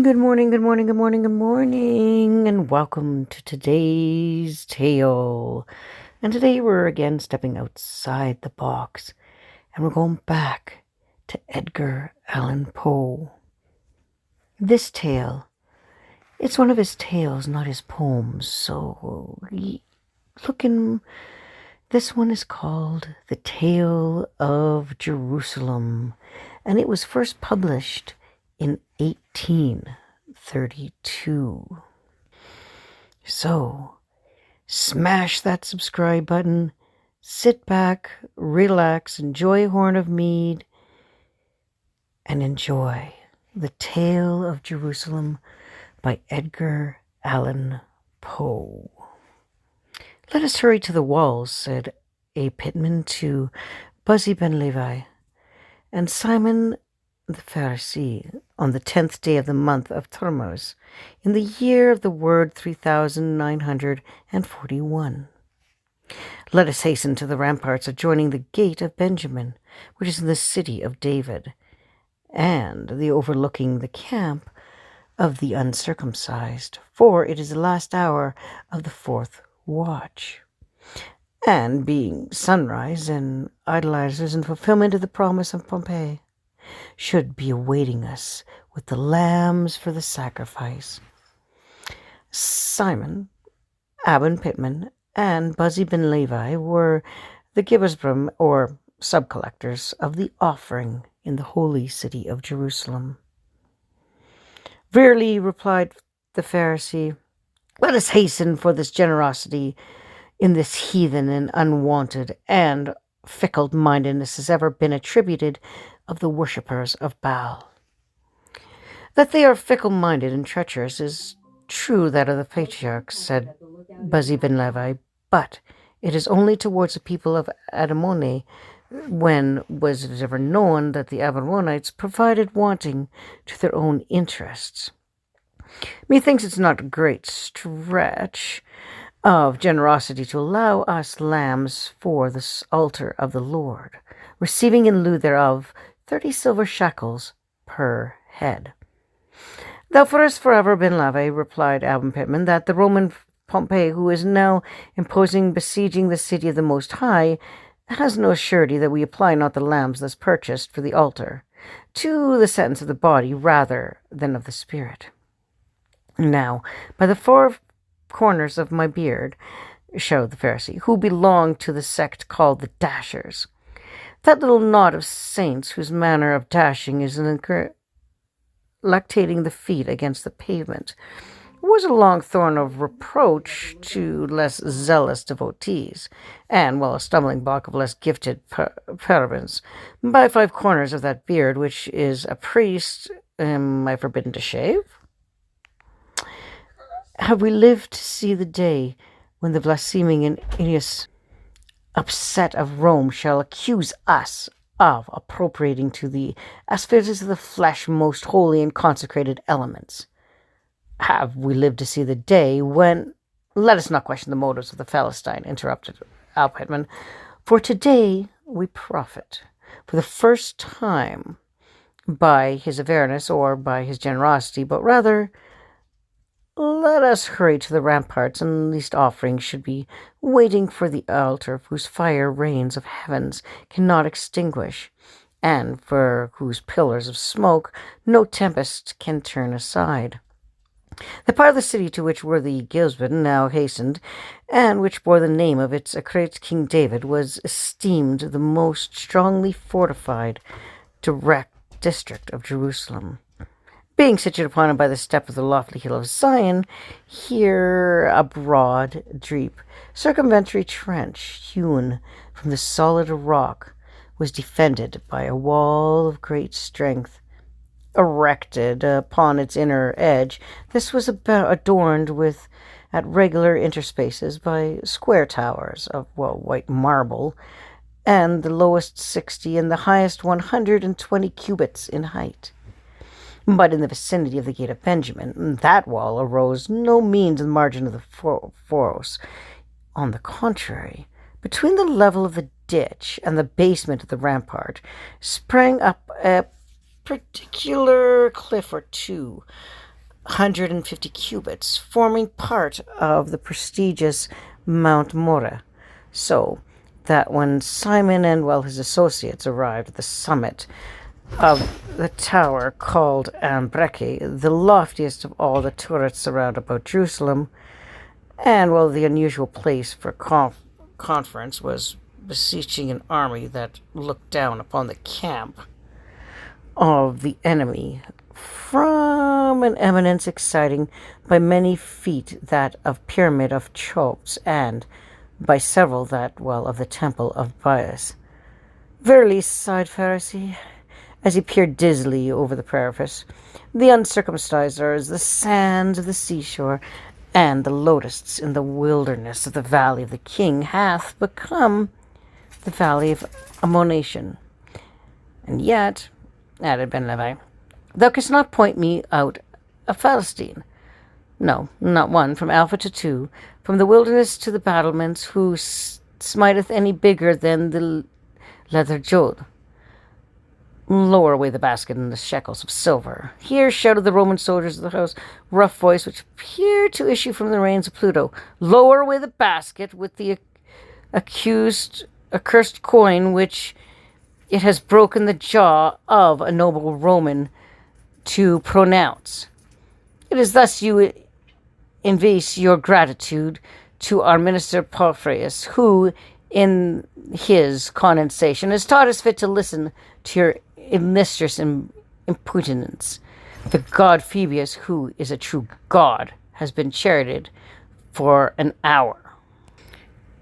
Good morning, good morning, good morning, good morning, and welcome to today's tale. And today we're again stepping outside the box, and we're going back to Edgar Allan Poe. This tale, it's one of his tales, not his poems, so this one is called The Tale of Jerusalem, and it was first published in 1832. So, smash that subscribe button, sit back, relax, enjoy a horn of mead, and enjoy The Tale of Jerusalem by Edgar Allan Poe. "Let us hurry to the walls," said a pitman to Buzzy Ben Levi, and Simon the Pharisee, on the 10th day of the month of Tammuz, in the year of the word 3941. "Let us hasten to the ramparts adjoining the gate of Benjamin, which is in the city of David, and the overlooking the camp of the uncircumcised, for it is the last hour of the fourth watch. And being sunrise, and idolizers in fulfillment of the promise of Pompey, should be awaiting us with the lambs for the sacrifice." Simon, Aben Pitman, and Buzzy Ben Levi were the Gibbosbrim, or sub-collectors, of the offering in the holy city of Jerusalem. "Verily," replied the Pharisee, "let us hasten, for this generosity in this heathen and unwanted and fickle-mindedness has ever been attributed of the worshippers of Baal. That they are fickle-minded and treacherous is true that of the patriarchs," said Buzzy Ben Levi, "but it is only towards the people of Adamone. When was it ever known that the Abrahamites provided wanting to their own interests? Methinks it's not a great stretch of generosity to allow us lambs for the altar of the Lord, receiving in lieu thereof 30 silver shekels per head." "Thou fearest forever, Ben Levi," replied Aben Pitman, "that the Roman Pompey, who is now besieging the city of the Most High, has no surety that we apply not the lambs thus purchased for the altar to the sentence of the body rather than of the spirit. Now, by the 4 corners of my beard," shouted the Pharisee, who belonged to the sect called the Dashers, "that little knot of saints whose manner of dashing is lactating the feet against the pavement, was a long thorn of reproach to less zealous devotees, and, a stumbling block of less gifted parents. By 5 corners of that beard, which is a priest, am I forbidden to shave? Have we lived to see the day when the blaspheming and hideous upset of Rome shall accuse us of appropriating to the asperities of the flesh most holy and consecrated elements? Have we lived to see the day when—" "Let us not question the motives of the Philistine," interrupted Al Pitman, "for today we profit for the first time by his awareness or by his generosity, but rather let us hurry to the ramparts, and least offerings should be waiting for the altar whose fire rains of heavens cannot extinguish, and for whose pillars of smoke no tempest can turn aside. The part of the city to which worthy Gisborne now hastened, and which bore the name of its great King David, was esteemed the most strongly fortified direct district of Jerusalem. Being situated upon it by the step of the lofty hill of Zion, here a broad, deep, circumventary trench, hewn from the solid rock, was defended by a wall of great strength. Erected upon its inner edge, this was adorned with, at regular interspaces, by square towers of white marble, and the lowest 60 and the highest 120 cubits in height. But in the vicinity of the gate of Benjamin, that wall arose no means in the margin of the foros. On the contrary, between the level of the ditch and the basement of the rampart, sprang up a particular cliff or 250 cubits, forming part of the prestigious Mount Mora, so that when Simon and his associates arrived at the summit of the tower called Ambreke, the loftiest of all the turrets around about Jerusalem, and the unusual place for conference was beseeching an army that looked down upon the camp of the enemy from an eminence exciting by many feet that of pyramid of Cheops, and by several that, of the temple of Bias. Verily, sighed Pharisee, as he peered dizzily over the parapet, the uncircumcised are as the sands of the seashore, and the locusts in the wilderness of the valley of the king hath become the valley of Ammonation. And yet, added Ben Levi, thou canst not point me out a Philistine. No, not one, from Alpha to 2, from the wilderness to the battlements, who smiteth any bigger than the leather jode. Lower away the basket and the shekels of silver. Here shouted the Roman soldiers of the house, rough voice which appeared to issue from the reins of Pluto. Lower away the basket with the accursed coin which it has broken the jaw of a noble Roman to pronounce. It is thus you invoice your gratitude to our minister Porphyrius, who, in his condescension, has taught us fit to listen to your illustrious impudence. The god Phoebus, who is a true god, has been charioted for an hour.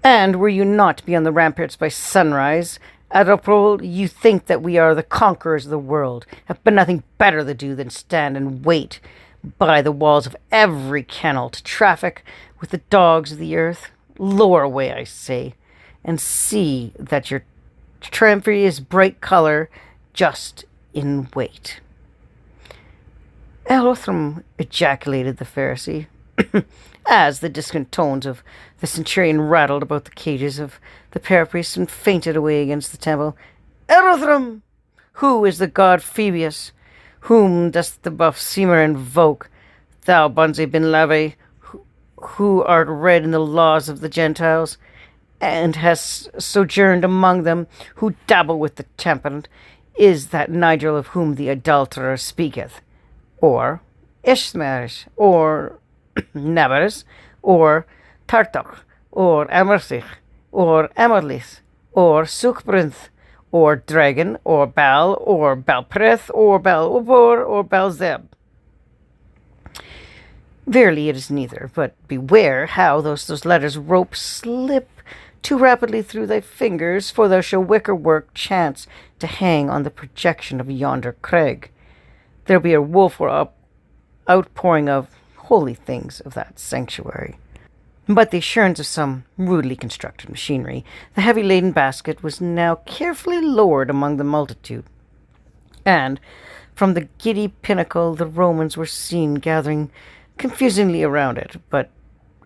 And were you not to be on the ramparts by sunrise, Adolphe, you think that we are the conquerors of the world, have but nothing better to do than stand and wait by the walls of every kennel to traffic with the dogs of the earth. Lower away, I say, and see that your triumphy is bright colour just in weight. Elothram, ejaculated the Pharisee, as the distant tones of the centurion rattled about the cages of the parapriests and fainted away against the temple. Elothram, who is the god Phoebus? Whom dost the blasphemer invoke, thou Bunzi bin Levi, who art read in the laws of the Gentiles, and hast sojourned among them, who dabble with the temperate? Is that Nigel of whom the adulterer speaketh? Or Ishmael, or Nabaris, or Tartok, or Amersich, or Amarlis, or Sukbrinth, or Dragon, or Baal, or Balpreth, or Bal-Ubor, or Balzeb? Verily it is neither, but beware how those letters rope slip too rapidly through thy fingers, for thou shalt wicker work chance to hang on the projection of yonder crag. There be a woeful outpouring of holy things of that sanctuary. But the assurance of some rudely constructed machinery, the heavy laden basket was now carefully lowered among the multitude, and from the giddy pinnacle the Romans were seen gathering confusingly around it, but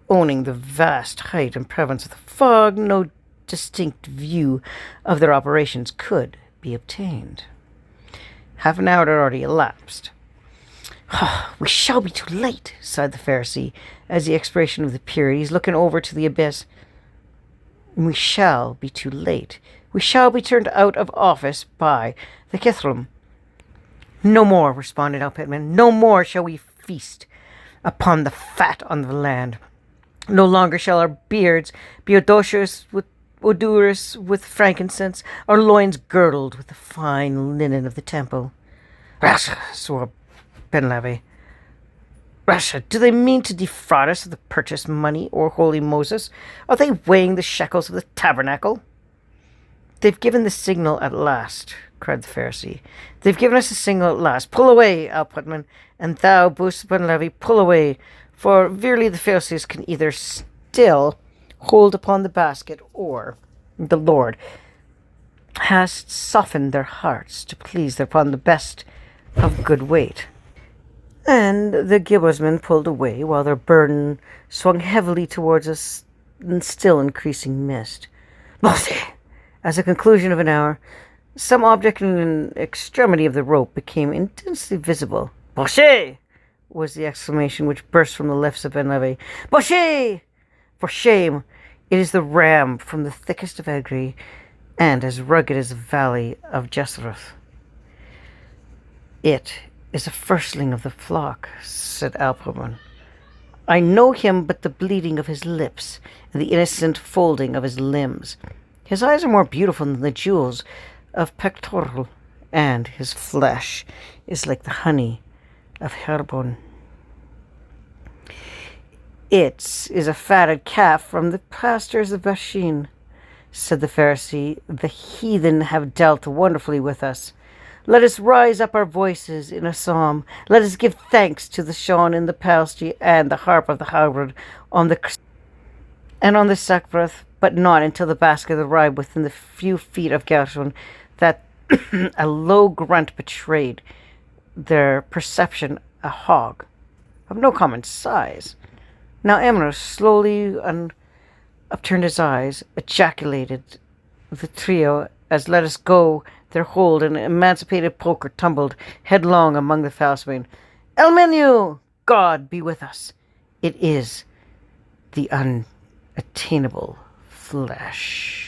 owning the vast height and prevalence of the fog, no distinct view of their operations could be obtained. Half an hour had already elapsed. We shall be too late, sighed the Pharisee, as the expiration of the period. He's looking over to the abyss. We shall be too late. We shall be turned out of office by the Kithrum. No more, responded Al Pittman. No more shall we feast upon the fat on the land. No longer shall our beards be odorous with frankincense, our loins girdled with the fine linen of the temple. Rasha, swore Ben Levi. Rasha, do they mean to defraud us of the purchase money, or holy Moses? Are they weighing the shekels of the tabernacle? They've given the signal at last, cried the Pharisee. They've given us a signal at last. Pull away, Al Putman, and thou, Boost Ben Levi, pull away, for verily the Pharisees can either still hold upon the basket, or the Lord has softened their hearts to please upon the best of good weight. And the Gibbosmen pulled away, while their burden swung heavily towards us in still increasing mist. Bossy! As a conclusion of an hour, Some object in an extremity of the rope became intensely visible. "Boucher!" was the exclamation which burst from the lips of Benleve. "Boucher! For shame! It is the ram from the thickest of Egri, and as rugged as the valley of Jesruth." "It is a firstling of the flock," said Alpoman. "I know him but the bleeding of his lips and the innocent folding of his limbs. His eyes are more beautiful than the jewels of pectoral, and his flesh is like the honey of Herbon." "It is a fatted calf from the pastures of Bashin," said the Pharisee. "The heathen have dealt wonderfully with us. Let us rise up our voices in a psalm. Let us give thanks to the Sean in the Palsty and the harp of the Howard on the Sackbroth, but not until the basket arrived within the few feet of Gershon, that a low grunt betrayed their perception. A hog of no common size. Now Ambrose slowly upturned his eyes, ejaculated the trio as let us go their hold, and emancipated poker tumbled headlong among the falsemen. "El Menu! God be with us! It is the unattainable flesh."